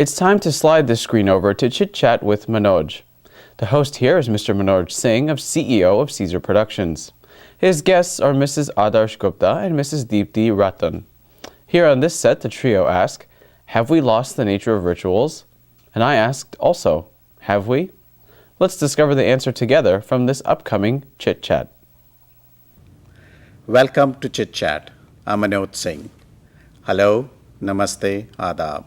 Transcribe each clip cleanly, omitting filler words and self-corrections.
It's time to slide the screen over to Chit Chat with Manoj. The host here is Mr. Manoj Singh, CEO of Caesar Productions. His guests are Mrs. Adarsh Gupta and Mrs. Deepti Ratan. Here on this set, the trio ask, have we lost the nature of rituals? And I asked also, have we? Let's discover the answer together from this upcoming Chit Chat. Welcome to Chit Chat. I'm Manoj Singh. Hello, namaste, adab.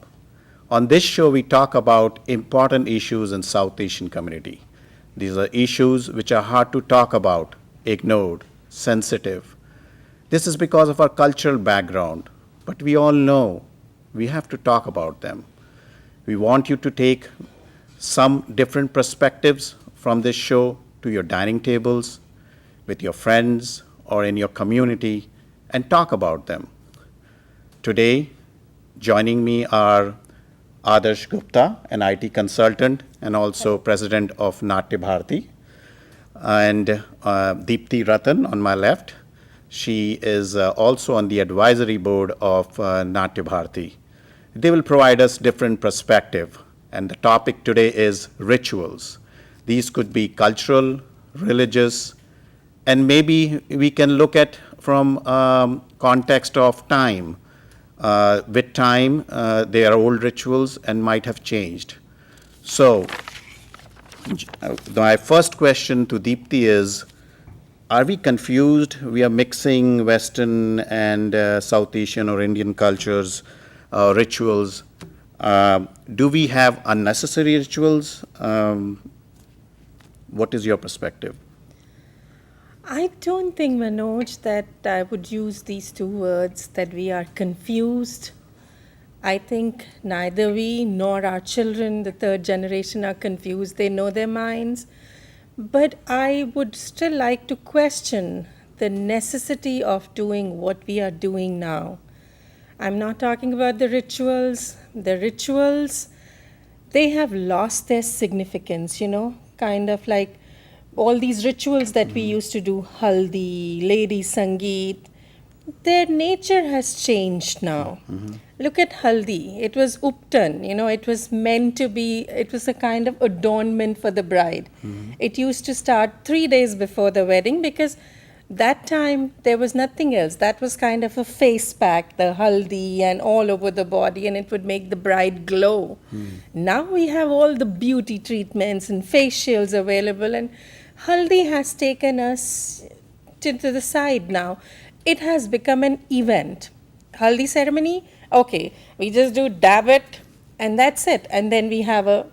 On this show, we talk about important issues in South Asian community. These are issues which are hard to talk about, ignored, sensitive. This is because of our cultural background, but we all know we have to talk about them. We want you to take some different perspectives from this show to your dining tables, with your friends, or in your community, and talk about them. Today, joining me are Adarsh Gupta, an IT consultant and also president of Natya Bharati, and Deepti Ratan on my left. She is also on the advisory board of Natya Bharati. They will provide us different perspective, and the topic today is rituals. These could be cultural, religious, and maybe we can look at from context of time. With time, they are old rituals and might have changed. So, my first question to Deepti is, are we confused? We are mixing Western and South Asian or Indian cultures, rituals. Do we have unnecessary rituals? What is your perspective? I don't think, Manoj, that I would use these two words, that we are confused. I think neither we nor our children, the third generation, are confused. They know their minds. But I would still like to question the necessity of doing what we are doing now. I'm not talking about the rituals. The rituals, they have lost their significance, kind of like all these rituals that we used to do, haldi, lady sangeet, their nature has changed now. Look at haldi. It was uptan, it was meant to be, it was a kind of adornment for the bride. It used to start 3 days before the wedding because that time there was nothing else. That was kind of a face pack, the haldi and all over the body, and it would make the bride glow. Now we have all the beauty treatments and facials available, and haldi has taken us to the side now. It has become an event. Haldi ceremony, okay, we just do dab it and that's it. And then we have a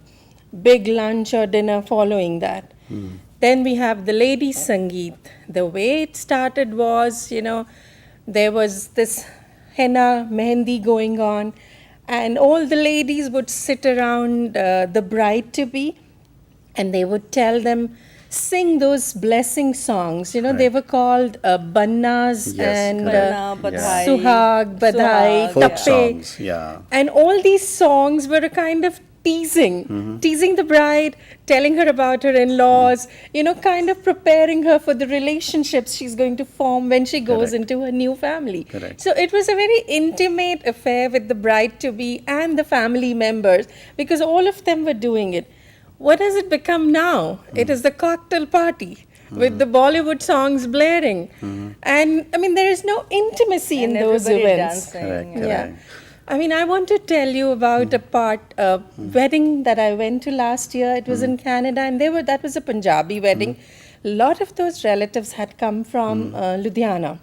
big lunch or dinner following that. Then we have the ladies' sangeet. The way it started was, there was this henna, mehendi going on, and all the ladies would sit around the bride-to-be, and they would tell them, sing those blessing songs. They were called bannas and suhag, badhai, Folk tappe. songs, yeah. And all these songs were a kind of teasing the bride, telling her about her in-laws, kind of preparing her for the relationships she's going to form when she goes into her new family. So it was a very intimate affair with the bride-to-be and the family members because all of them were doing it. What has it become now? It is the cocktail party with the Bollywood songs blaring. And there is no intimacy in those events. Correct. Yeah. I want to tell you about a wedding that I went to last year. It was in Canada, and that was a Punjabi wedding. A lot of those relatives had come from Ludhiana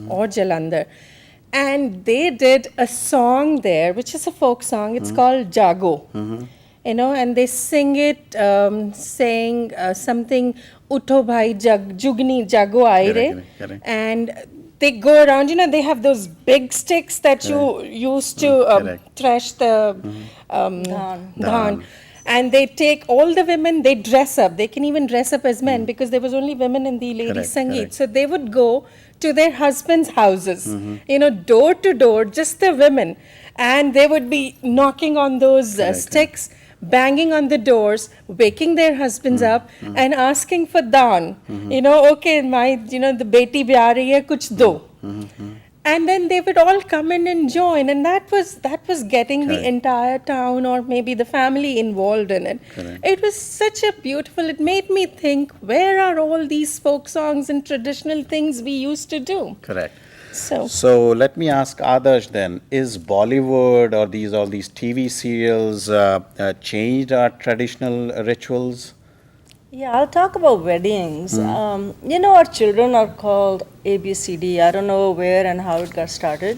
or Jalandhar. And they did a song there, which is a folk song. It's called Jago. And they sing it saying something, Utho bhai jugni jago aire. And they go around, they have those big sticks that you used to thresh the dhan. And they take all the women, they dress up. They can even dress up as men because there was only women in the ladies' sangeet. So they would go to their husbands' houses, door to door, just the women. And they would be knocking on those sticks, banging on the doors, waking their husbands up and asking for daan. Okay, the beti bya rahi hai, kuch do. and then they would all come in and join, and that was getting the Correct. entire town or maybe the family involved in it. Correct. It was such a beautiful, it made me think, where are all these folk songs and traditional things we used to do? Correct. So So let me ask Adarsh then, is Bollywood or all these TV serials changed our traditional rituals? Yeah, I'll talk about weddings. Our children are called ABCD. I don't know where and how it got started,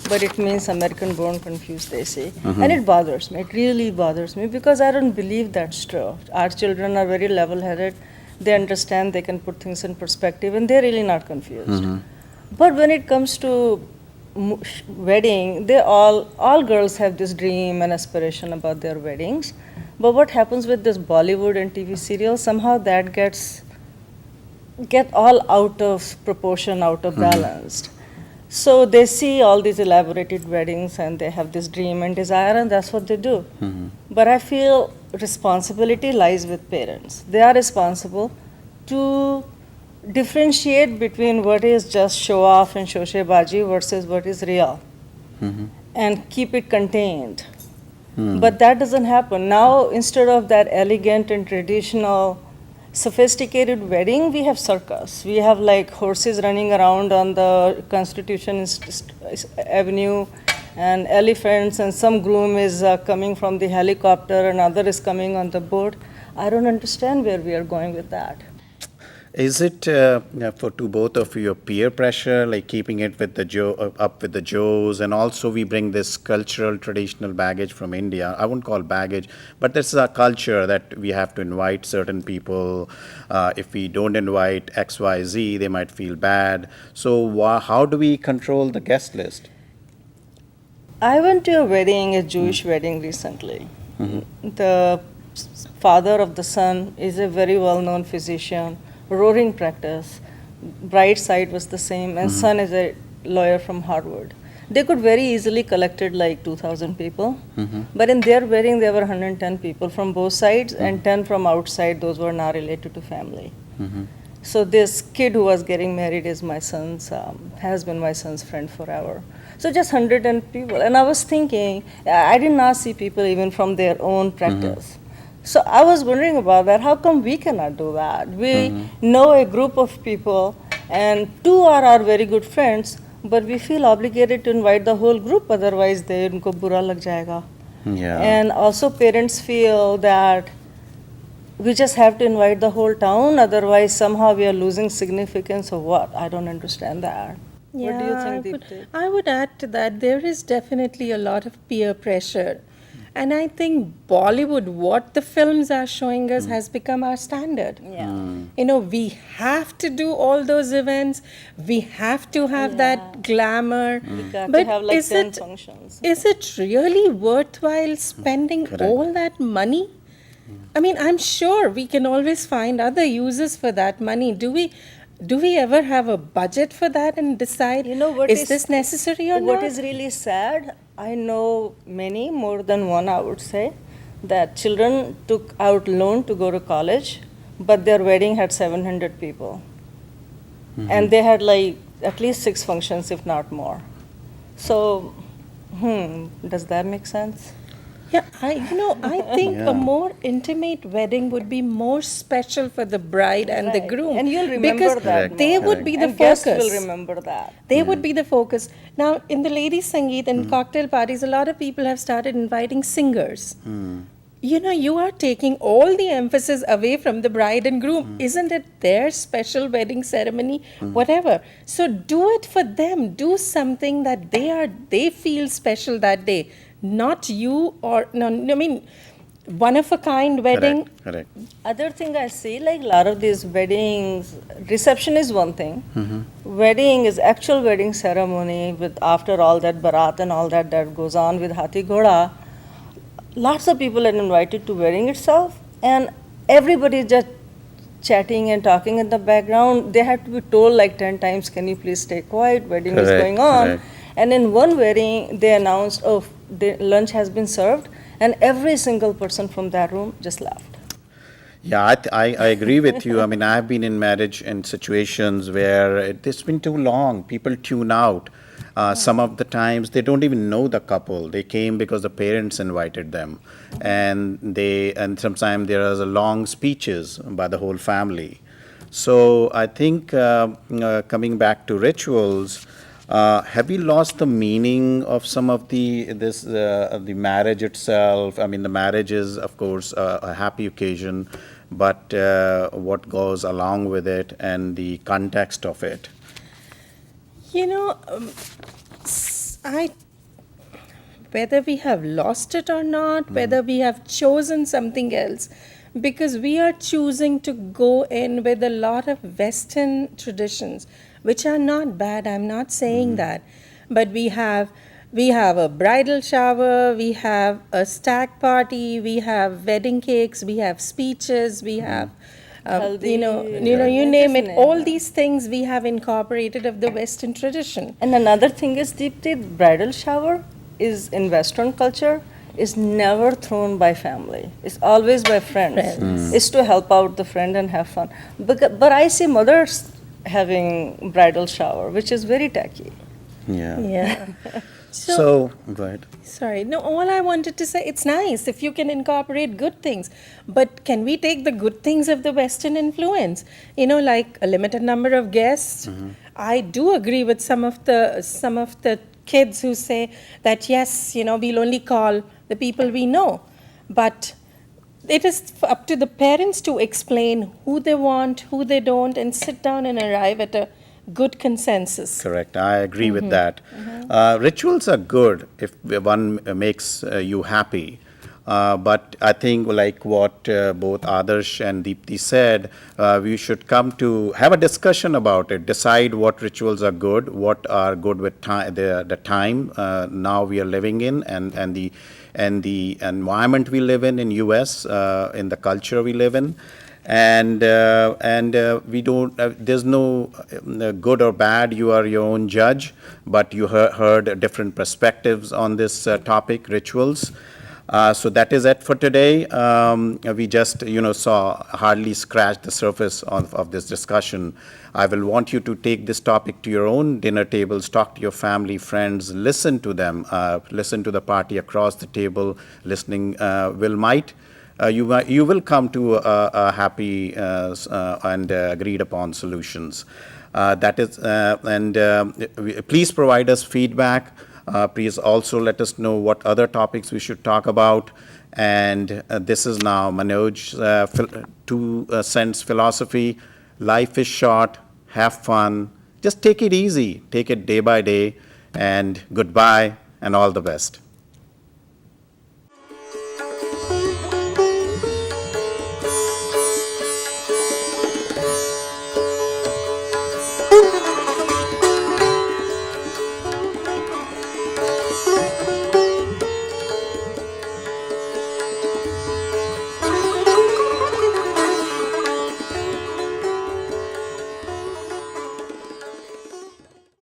but it means American born confused, they say. And it bothers me. It really bothers me because I don't believe that's true. Our children are very level headed. They understand, they can put things in perspective, and they're really not confused. But when it comes to wedding, all girls have this dream and aspiration about their weddings. But what happens with this Bollywood and TV serials, somehow that get all out of proportion, out of balanced. So they see all these elaborated weddings and they have this dream and desire, and that's what they do. But I feel responsibility lies with parents. They are responsible to differentiate between what is just show off and shoshebaji versus what is real, and keep it contained. But that doesn't happen. Now, instead of that elegant and traditional, sophisticated wedding, we have circus. We have like horses running around on the Constitution Avenue and elephants, and some groom is coming from the helicopter, and other is coming on the boat. I don't understand where we are going with that. Is it for to both of you peer pressure, like keeping it with the up with the Joes, and also we bring this cultural traditional baggage from India? I wouldn't call baggage, but this is a culture that we have to invite certain people. If we don't invite X, Y, Z, they might feel bad. So how do we control the guest list? I went to a wedding, a Jewish wedding recently. The father of the son is a very well-known physician, roaring practice. Bride side was the same, and son is a lawyer from Harvard. They could very easily collected like 2,000 people, but in their wedding there were 110 people from both sides and 10 from outside. Those were not related to family. So this kid who was getting married is my son's, has been my son's friend forever. So just 110 people, and I was thinking, I did not see people even from their own practice. So I was wondering about that. How come we cannot do that? We know a group of people, and two are our very good friends, but we feel obligated to invite the whole group. Otherwise, they unko bura lag jayega. Yeah. And also, parents feel that we just have to invite the whole town. Otherwise, somehow we are losing significance, or what? I don't understand that. What do you think, Deepti? I would add to that, there is definitely a lot of peer pressure. And I think Bollywood, what the films are showing us, has become our standard. Yeah. We have to do all those events. We have to have that glamour. We got But to have like is 10 it- functions. Is it really worthwhile spending Correct. all that money? I mean, I'm sure we can always find other uses for that money. Do we ever have a budget for that and decide, You know what is this necessary or What not? is really sad, I know many, more than one I would say, that children took out loan to go to college, but their wedding had 700 people. And they had like at least 6 functions, if not more. So, does that make sense? Yeah, I think Yeah. a more intimate wedding would be more special for the bride and the Right. groom. And you'll remember because that they more. would be the And guests focus. will remember that. They would be the focus. Now, in the ladies' Sangeet and cocktail parties, a lot of people have started inviting singers. You are taking all the emphasis away from the bride and groom. Isn't it their special wedding ceremony? Whatever. So do it for them. Do something that they feel special that day. Not you or no. I mean, one of a kind wedding. Correct. Other thing I see, like a lot of these weddings, reception is one thing. Wedding is actual wedding ceremony with after all that barat and all that goes on with Hati Ghoda. Lots of people are invited to wedding itself, and everybody is just chatting and talking in the background. They have to be told like 10 times, can you please stay quiet, wedding is Correct, going on. correct. And in one wedding, they announced, oh, the lunch has been served, and every single person from that room just left. Yeah, I agree with you. I mean, I've been in marriage in situations where it's been too long. People tune out. Some of the times they don't even know the couple. They came because the parents invited them, and sometimes there are long speeches by the whole family. So I think coming back to rituals, have we lost the meaning of some of the marriage itself? I mean, the marriage is, of course, a happy occasion, but what goes along with it and the context of it. You know, whether we have lost it or not, whether we have chosen something else, because we are choosing to go in with a lot of Western traditions, which are not bad. I'm not saying that, but we have a bridal shower, we have a stag party, we have wedding cakes, we have speeches, we have. Haldi, You name it. isn't it? All these things we have incorporated of the Western tradition. And another thing is, Deepti, bridal shower is in Western culture is never thrown by family. It's always by friends. It's to help out the friend and have fun. But I see mothers having bridal shower, which is very tacky. Yeah. Yeah. So, go ahead. Sorry. No, all I wanted to say, it's nice if you can incorporate good things. But can we take the good things of the Western influence? Like a limited number of guests. I do agree with some of the kids who say that, yes, we'll only call the people we know. But it is up to the parents to explain who they want, who they don't, and sit down and arrive at a good consensus. Correct. I agree with that. Rituals are good if one makes you happy. But I think, like what both Adarsh and Deepti said, we should come to have a discussion about it, decide what rituals are good, what are good with the time now we are living in, and the environment we live in US, in the culture we live in. And we don't, there's no good or bad, you are your own judge, but you heard different perspectives on this topic, rituals. So that is it for today. We just, saw hardly scratched the surface of this discussion. I will want you to take this topic to your own dinner tables, talk to your family, friends, listen to them, listen to the party across the table. Listening you will come to a happy and agreed upon solutions. Please provide us feedback. Please also let us know what other topics we should talk about. And this is now Manoj's 2 cents philosophy. Life is short, have fun, just take it easy, take it day by day, and goodbye and all the best.